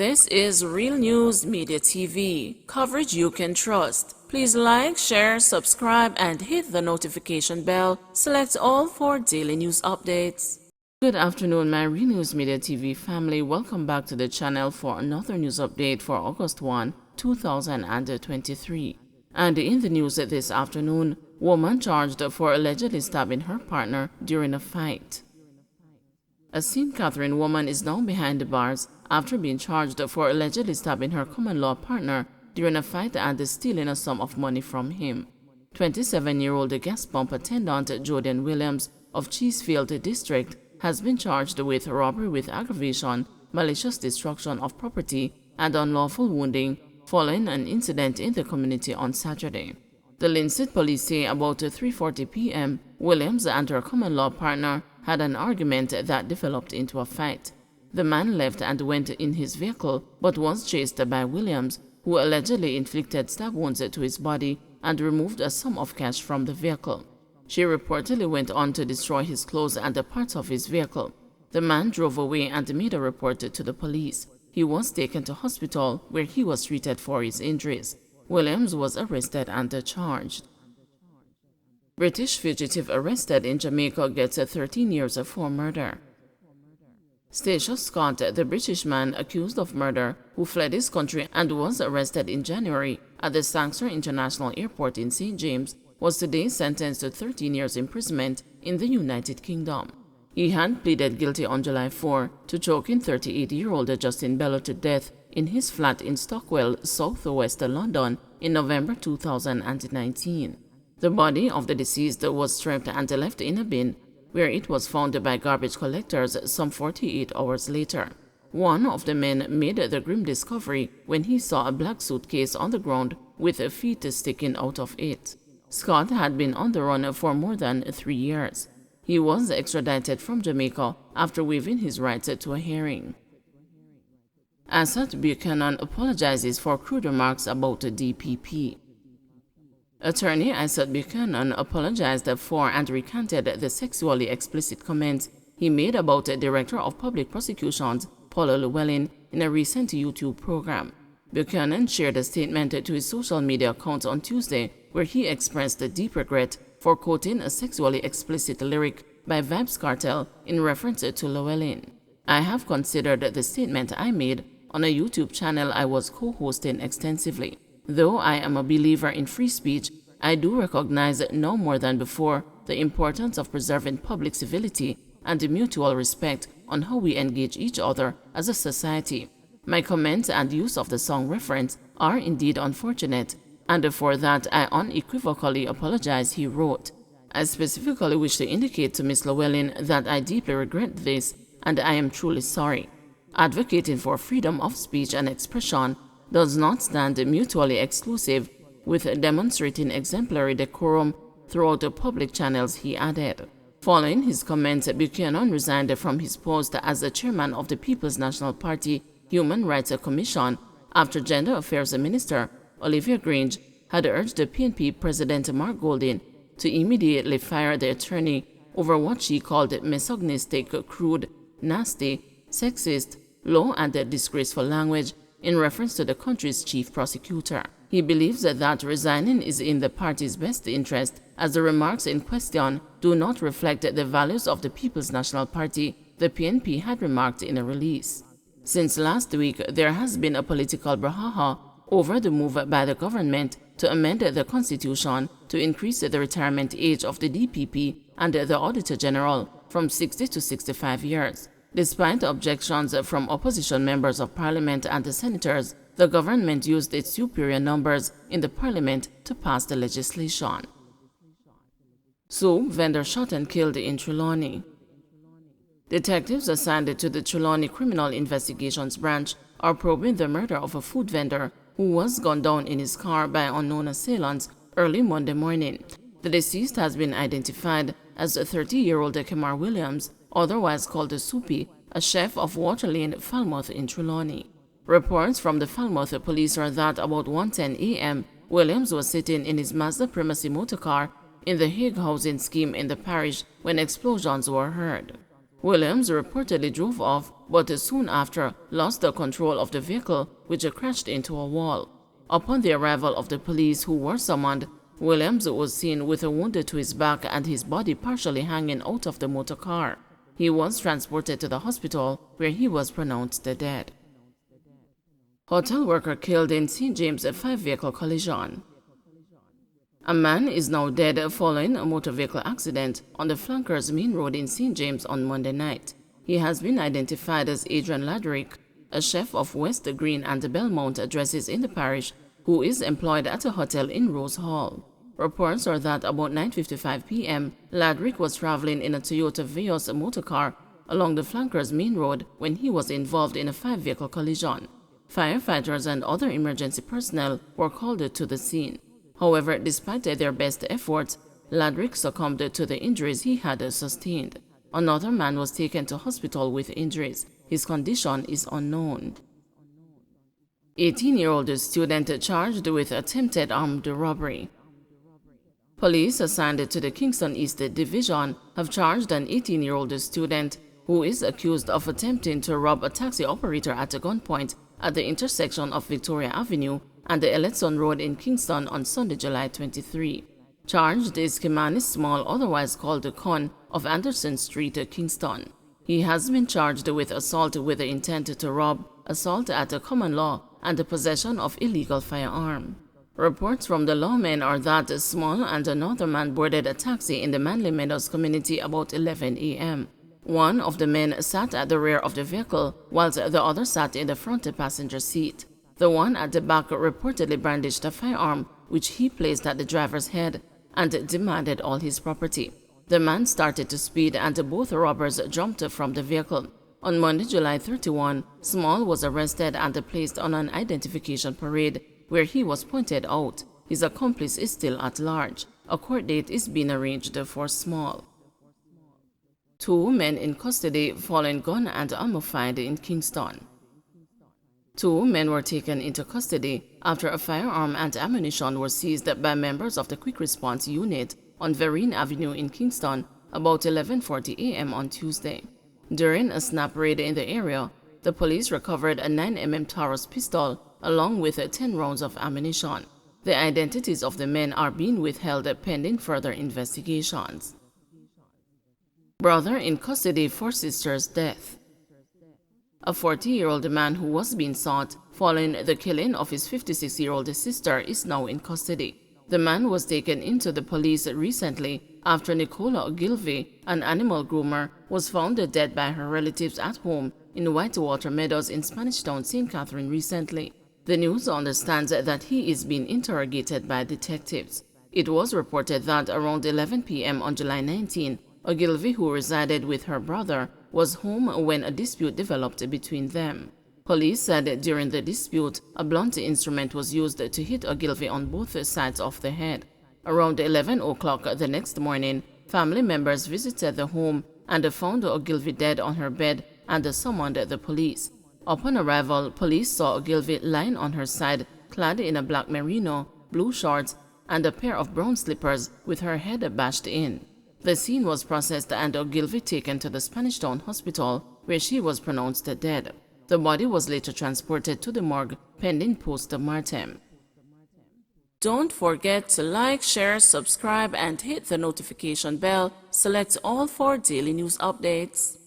This is Real News Media TV, coverage you can trust. Please like, share, subscribe, and hit the notification bell. Select all for daily news updates. Good afternoon, my Real News Media TV family. Welcome back to the channel for another news update for August 1, 2023. And in the news this afternoon, woman charged for allegedly stabbing her partner during a fight. A St. Catherine woman is now behind the bars after being charged for allegedly stabbing her common-law partner during a fight and stealing a sum of money from him. 27-year-old gas pump attendant Jordan Williams of Cheesefield District has been charged with robbery with aggravation, malicious destruction of property, and unlawful wounding following an incident in the community on Saturday. The Linstead police say about 3:40 p.m., Williams and her common-law partner had an argument that developed into a fight. The man left and went in his vehicle, but was chased by Williams, who allegedly inflicted stab wounds to his body and removed a sum of cash from the vehicle. She reportedly went on to destroy his clothes and the parts of his vehicle. The man drove away and made a report to the police. He was taken to hospital, where he was treated for his injuries. Williams was arrested and charged. British fugitive arrested in Jamaica gets 13 years for murder. Stacia Scott, the British man accused of murder who fled his country and was arrested in January at the Sanctuary International Airport in St. James, was today sentenced to 13 years imprisonment in the United Kingdom. He had pleaded guilty on July 4 to choking 38-year-old Justin Bello to death in his flat in Stockwell, southwest London, in November 2019. The body of the deceased was stripped and left in a bin, where it was found by garbage collectors some 48 hours later. One of the men made the grim discovery when he saw a black suitcase on the ground with feet sticking out of it. Scott had been on the run for more than 3 years. He was extradited from Jamaica after waiving his rights to a hearing. Buchanan apologizes for crude remarks about the DPP. Attorney Buchanan apologized for and recanted the sexually explicit comments he made about the Director of Public Prosecutions, Paula Llewellyn, in a recent YouTube program. Buchanan shared a statement to his social media account on Tuesday where he expressed a deep regret for quoting a sexually explicit lyric by Vybz Kartel in reference to Llewellyn. "I have considered the statement I made on a YouTube channel I was co-hosting extensively. Though I am a believer in free speech, I do recognize now more than before the importance of preserving public civility and mutual respect on how we engage each other as a society. My comments and use of the song reference are indeed unfortunate, and for that I unequivocally apologize," he wrote. "I specifically wish to indicate to Ms. Llewellyn that I deeply regret this, and I am truly sorry. Advocating for freedom of speech and expression does not stand mutually exclusive with demonstrating exemplary decorum throughout the public channels," he added. Following his comments, Buchanan resigned from his post as the chairman of the People's National Party Human Rights Commission after Gender Affairs Minister Olivia Grange had urged the PNP President Mark Golding to immediately fire the attorney over what she called misogynistic, crude, nasty, sexist, low and disgraceful language in reference to the country's chief prosecutor. He believes that resigning is in the party's best interest, as the remarks in question do not reflect the values of the People's National Party, the PNP had remarked in a release. Since last week, there has been a political brouhaha over the move by the government to amend the Constitution to increase the retirement age of the DPP and the Auditor General from 60 to 65 years. Despite objections from opposition members of Parliament and the senators, the government used its superior numbers in the Parliament to pass the legislation. Soup vendor shot and killed in Trelawny. Detectives assigned to the Trelawny Criminal Investigations Branch are probing the murder of a food vendor who was gunned down in his car by unknown assailants early Monday morning. The deceased has been identified as 30-year-old Kemar Williams, otherwise called Soupy, a chef of Water Lane, Falmouth in Trelawny. Reports from the Falmouth police are that about 1:10 a.m., Williams was sitting in his Mazda Primacy motorcar in the Hague housing scheme in the parish when explosions were heard. Williams reportedly drove off, but soon after lost the control of the vehicle, which crashed into a wall. Upon the arrival of the police who were summoned, Williams was seen with a wound to his back and his body partially hanging out of the motor car. He was transported to the hospital, where he was pronounced dead. Hotel worker killed in St. James' 5-vehicle collision. A man is now dead following a motor vehicle accident on the Flankers Main Road in St. James on Monday night. He has been identified as Adrian Ladrick, a chef of West Green and Belmont addresses in the parish, who is employed at a hotel in Rose Hall. Reports are that about 9:55 p.m., Ladrick was traveling in a Toyota Vios motorcar along the Flankers Main Road when he was involved in a 5-vehicle collision. Firefighters and other emergency personnel were called to the scene. However, despite their best efforts, Ladrick succumbed to the injuries he had sustained. Another man was taken to hospital with injuries. His condition is unknown. 18-year-old student charged with attempted armed robbery. Police assigned to the Kingston East Division have charged an 18-year-old student who is accused of attempting to rob a taxi operator at a gunpoint at the intersection of Victoria Avenue and the Elletson Road in Kingston on Sunday, July 23. Charged is Kimani Small, otherwise called the Con, of Anderson Street, Kingston. He has been charged with assault with the intent to rob, assault at a common law, and the possession of illegal firearm. Reports from the lawmen are that Small and another man boarded a taxi in the Manly Meadows community about 11 a.m. One of the men sat at the rear of the vehicle, whilst the other sat in the front passenger seat. The one at the back reportedly brandished a firearm, which he placed at the driver's head, and demanded all his property. The man started to speed and both robbers jumped from the vehicle. On Monday, July 31, Small was arrested and placed on an identification parade, where he was pointed out. His accomplice is still at large. A court date is being arranged for Small. 2 men in custody following gun and ammo find in Kingston. 2 men were taken into custody after a firearm and ammunition were seized by members of the Quick Response Unit on Vereen Avenue in Kingston about 11:40 a.m. on Tuesday. During a snap raid in the area, the police recovered a 9mm Taurus pistol along with 10 rounds of ammunition. The identities of the men are being withheld pending further investigations. Brother in custody for sister's death. A 40-year-old man who was being sought following the killing of his 56-year-old sister is now in custody. The man was taken into the police recently after Nicola Ogilvie, an animal groomer, was found dead by her relatives at home in Whitewater Meadows in Spanish Town, St. Catherine recently. The news understands that he is being interrogated by detectives. It was reported that around 11 p.m. on July 19, Ogilvie, who resided with her brother, was home when a dispute developed between them. Police said during the dispute, a blunt instrument was used to hit Ogilvie on both sides of the head. Around 11 o'clock the next morning, family members visited the home and found Ogilvie dead on her bed and summoned the police. Upon arrival, police saw Ogilvie lying on her side, clad in a black merino, blue shorts, and a pair of brown slippers with her head bashed in. The scene was processed and Ogilvie taken to the Spanish Town Hospital, where she was pronounced dead. The body was later transported to the morgue pending post-mortem. Don't forget to like, share, subscribe, and hit the notification bell. Select all for daily news updates.